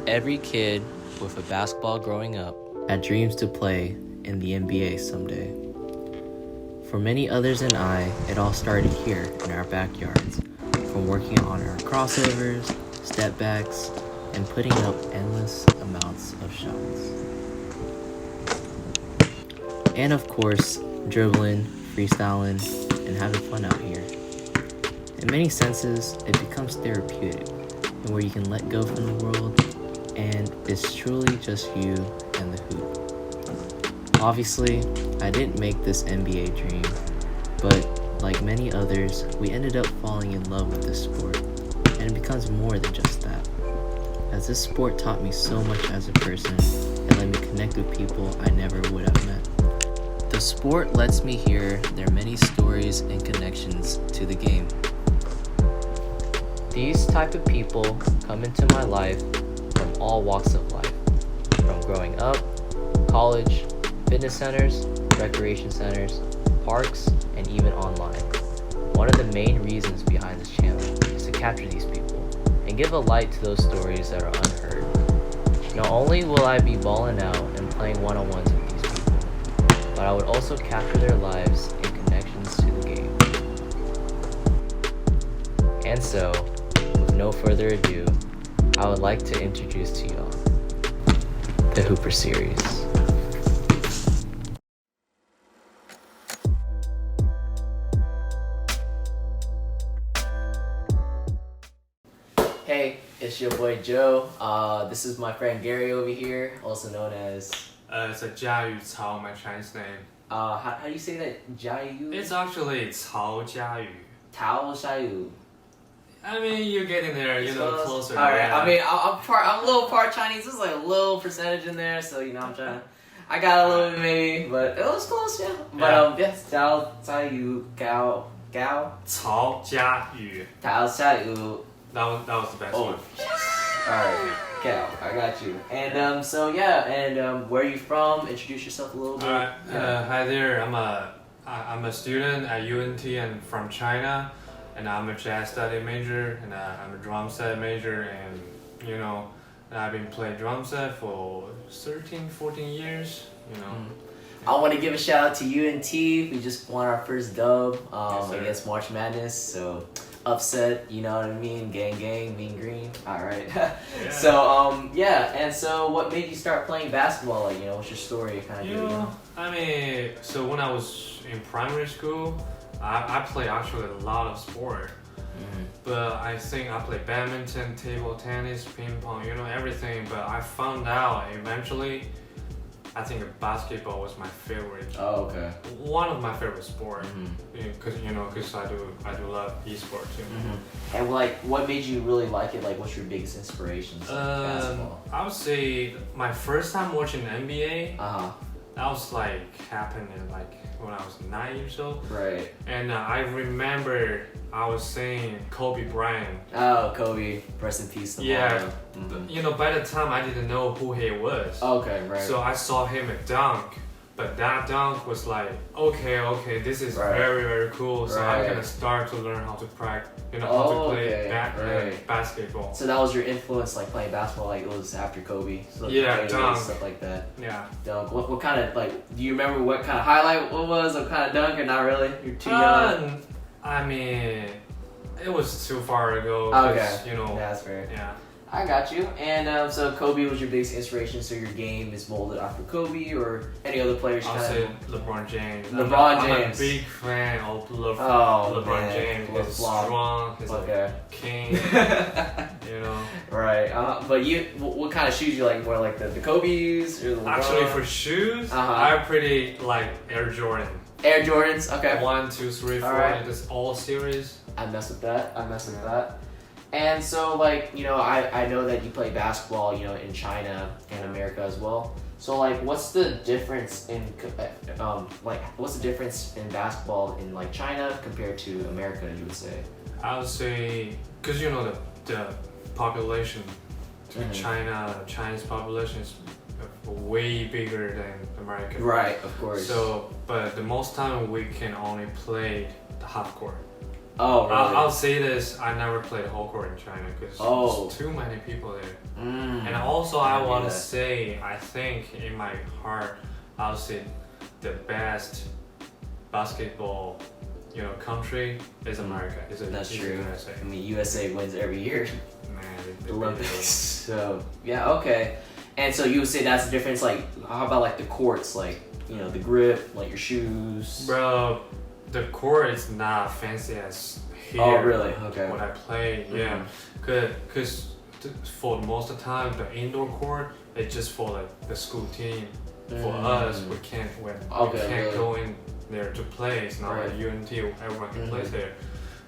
Every kid with a basketball growing up had dreams to play in the NBA someday. For many others and I, it all started here in our backyards, from working on our crossovers, step backs, and putting up endless amounts of shots. And of course, dribbling, freestyling, and having fun out here. In many senses, it becomes therapeutic, and where you can let go from the world, and it's truly just you and the hoop. Obviously, I didn't make this NBA dream, but like many others, we ended up falling in love with this sport, and it becomes more than just that. As this sport taught me so much as a person, and let me connect with people I never would have met. The sport lets me hear their many stories and connections to the game. These type of people come into my life from all walks of life, from growing up, college, fitness centers, recreation centers, parks, and even online. One of the main reasons behind this channel is to capture these people and give a light to those stories that are unheard. Not only will I be balling out and playing one-on-ones with these people, but I would also capture their lives and connections to the game. And so, with no further ado, I would like to introduce to y'all the Hooper series. Hey, it's your boy Joe. This is my friend Gary over here, also known as... it's a Jiayu, Cao, my Chinese name. how do you say that? Jiayu? It's actually Cao Jiayu. Tao Xiaoyu. I mean, you're getting there, closer. All right. I mean, I'm a little part Chinese. There's like a little percentage in there, so I'm trying. I got a little bit maybe, but it was close, yeah. But yes, Tao Xiaoyu, Gao, Cao Jiayu. Tao Xiaoyu. That was the best one. Alright, Cal, I got you. And where are you from? Introduce yourself a little bit. Alright, hi there. I'm a student at UNT and from China, and I'm a jazz study major, and I'm a drum set major, and I've been playing drum set for 13, 14 years. I want to give a shout out to UNT. We just won our first dub against March Madness, so upset, you know what I mean? Gang, mean green. All right. Yeah. So and so what made you start playing basketball? Like, what's your story? I mean, so when I was in primary school, I played actually a lot of sport. Mm-hmm. But I think I played badminton, table tennis, ping pong, everything. But I found out eventually, I think basketball was my favorite. Oh, okay. One of my favorite sports, because I do love e-sport too. Mm-hmm. And what made you really like it? Like, what's your biggest inspirations? Basketball. I would say my first time watching NBA. That was happening when I was 9 years old. Right. And I remember I was saying Kobe Bryant. Oh, Kobe, rest in peace. Yeah. Mm-hmm. By the time I didn't know who he was. Okay, right. So I saw him at dunk, but that dunk was okay, this is very, very cool. So I'm gonna start to learn how to practice, how to play basketball. So that was your influence, playing basketball. It was after Kobe. So dunk, stuff like that. Yeah. Dunk. What kind of do you remember what kind of highlight? What was what kind of dunk? Or not really? You're too young. I mean, it was too far ago. Okay. Yeah, that's fair. Yeah. I got you. And so Kobe was your biggest inspiration. So your game is molded after Kobe or any other players? I'll say LeBron James. LeBron I'm James. a big fan of LeBron James. He's strong. He's king. Right. But what kind of shoes you like? More like the Kobe's or the LeBron? Actually, for shoes, I pretty like Air Jordan. Air Jordans. Okay. 1, 2, 3, 4. This all series. I mess with that. And so, I know that you play basketball, in China and America as well. So, what's the difference in, what's the difference in basketball in, China compared to America, you would say? I would say, because, the population to China, Chinese population is way bigger than American. Right, of course. So, but the most time we can only play the half court. Oh, really? I'll say this: I never played whole court in China because there's too many people there. And also, I want to say, I think in my heart, I'll say the best basketball, country is America. That's true. USA. I mean, USA wins every year. Man, The Olympics. So yeah, okay. And so you would say that's the difference. Like, how about like the courts, like the grip, like your shoes? Bro, the court is not fancy as here. Oh, really? Okay. When I play, yeah, because for most of the time the indoor court it's just for like the school team. For us, we can't go in there to play. It's not like UNT. Everyone can play there,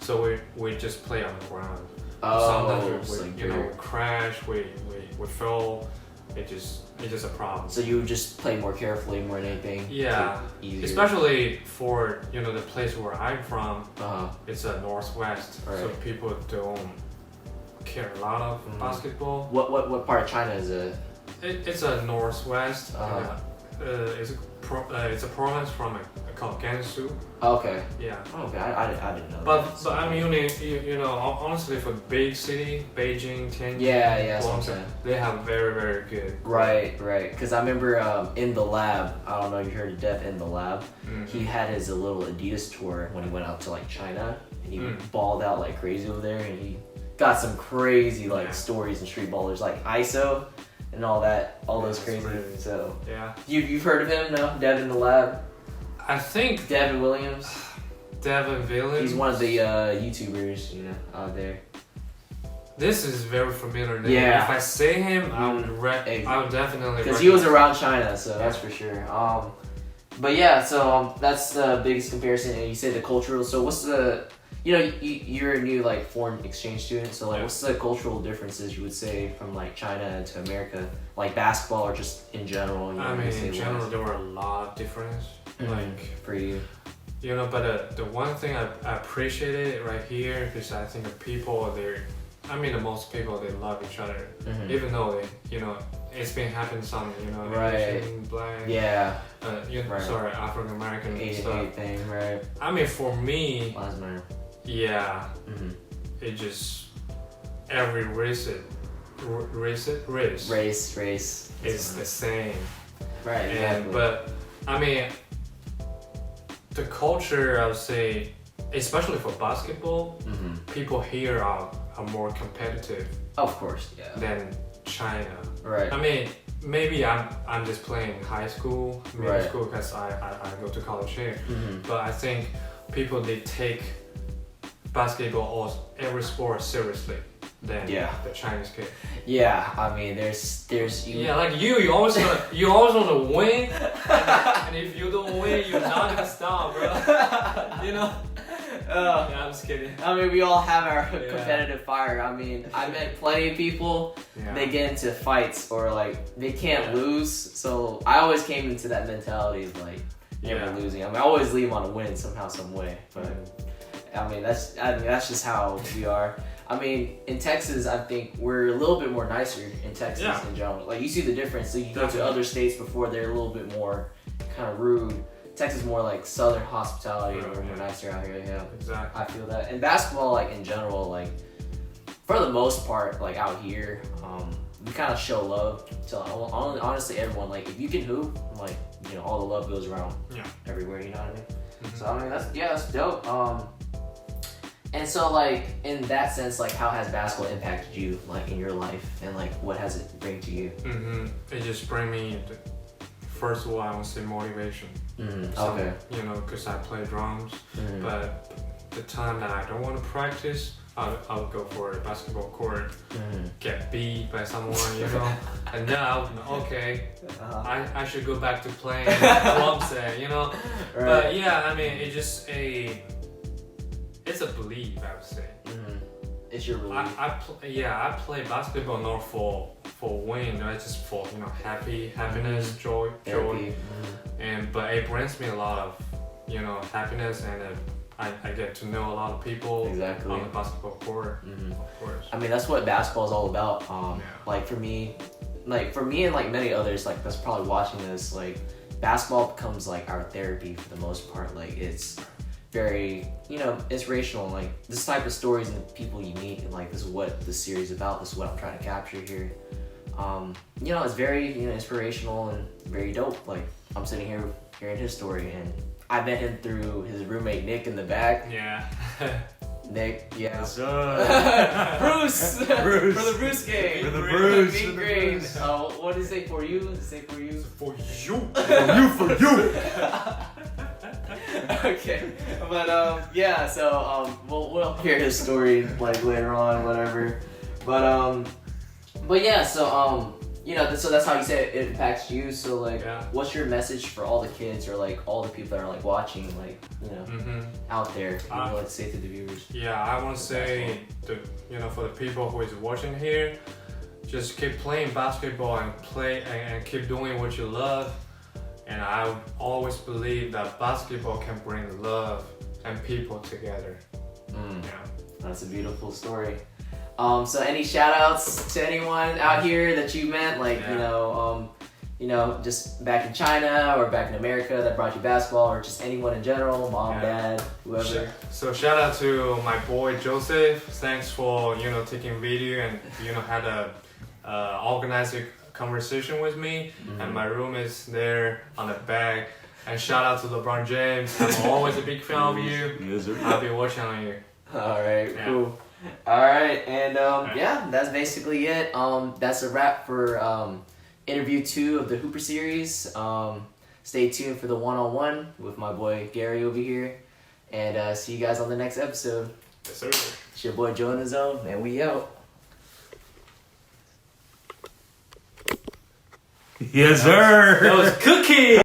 so we just play on the ground. Sometimes we crash, we fall. It's just a problem. So you would just play more carefully more than anything. Yeah, especially for the place where I'm from. It's a northwest, so people don't care a lot of basketball. What part of China is it? It's a northwest. It's a province from called Gansu. Okay. Yeah. Okay, I didn't know. But I mean, honestly, for big city, Beijing, Tianjin, yeah, they have very, very good. Right. Because I remember in the lab, I don't know if you heard of Dev in the lab. He had his little Adidas tour when he went out to like China, and he balled out like crazy over there, and he got some crazy stories and street ballers like ISO. And all those crazy. So yeah, you've heard of him? No, Dev in the lab. I think Devin Williams. Devin Williams. He's one of the YouTubers, out there. This is very familiar name. Yeah. If I say him, I would definitely. Because he was around China, so that's for sure. But yeah, so that's the biggest comparison. And you say the cultural. So what's the you're a new foreign exchange student, so what's the cultural differences you would say from China to America, like basketball or just in general? I mean, in general, there were a lot of difference. For you, but the one thing I appreciated right here is I think the people the most people they love each other, even though they it's been happening some Asian, black, sorry, African American stuff. Thing, right? I mean, for me. Yeah, it just every race is the same, right? Exactly. But I mean, the culture, I would say, especially for basketball, people here are more competitive. Of course, than China. Right. I mean, maybe I'm just playing high school, middle school because I go to college here, but I think people they take basketball or every sport seriously than the Chinese kid. Yeah, I mean, there's you. Yeah, like you always want to win, and if you don't win, you're not gonna stop, bro. Yeah, I'm just kidding. I mean, we all have our competitive fire. I mean, I met plenty of people. They get into fights or they can't lose. So I always came into that mentality of never losing. I mean, I always leave on a win somehow, some way. But I mean, that's just how we are. I mean, in Texas, I think we're a little bit more nicer in Texas in general. You see the difference. So you go to other states before, they're a little bit more kind of rude. Texas is more southern hospitality, or more nicer out here. Yeah, exactly. I feel that. And basketball, in general, for the most part, out here, we kind of show love to honestly everyone. If you can hoop, all the love goes around everywhere. You know what I mean? So I mean, that's dope. And so, in that sense, how has basketball impacted you, in your life, and what has it bring to you? It just bring me, first of all, I want to say motivation. Okay. Because I play drums, but the time that I don't want to practice, I'll go for a basketball court, get beat by someone, and now, I should go back to playing drum set, Right. But yeah, I mean, it's a belief, I would say. It's your belief. I play basketball not for win, it's just for happiness, joy, but it brings me a lot of happiness, and I get to know a lot of people on the basketball court. Of course. I mean, that's what basketball is all about. For me and many others that's probably watching this, basketball becomes our therapy for the most part. very, inspirational. Like, this type of stories and the people you meet, and like, this is what the series is about. This is what I'm trying to capture here. It's very, inspirational and very dope. Like, I'm sitting here hearing his story, and I met him through his roommate Nick in the back. Yeah. Nick, yeah. Bruce. Bruce. For the Bruce game. For the Bruce. Big green. What did it say for you? Did it say for you? For you. For you. Okay, but yeah. So we'll hear his story like later on, whatever. But yeah. So so that's how you say it impacts you. So like, what's your message for all the kids or like all the people that are like watching, like out there? You know, like say to the viewers. Yeah, I want to say for the people who is watching here, just keep playing basketball and keep doing what you love. And I always believe that basketball can bring love and people together. Yeah. That's a beautiful story. So any shout outs to anyone out here that you met, like, just back in China or back in America that brought you basketball, or just anyone in general, mom, dad, whoever. So shout out to my boy Joseph. Thanks for, taking video and, had a organized conversation with me. And my room is there on the back. And shout out to LeBron James. I'm always a big fan of you. Yes, sir. I'll be watching on you. Alright, cool. Alright, and that's basically it. That's a wrap for interview 2 of the Hooper series. Stay tuned for the one-on-one with my boy Gary over here. And see you guys on the next episode. Yes, sir. It's your boy Joe in the Zone, and we out. Yes, sir. That was cookie.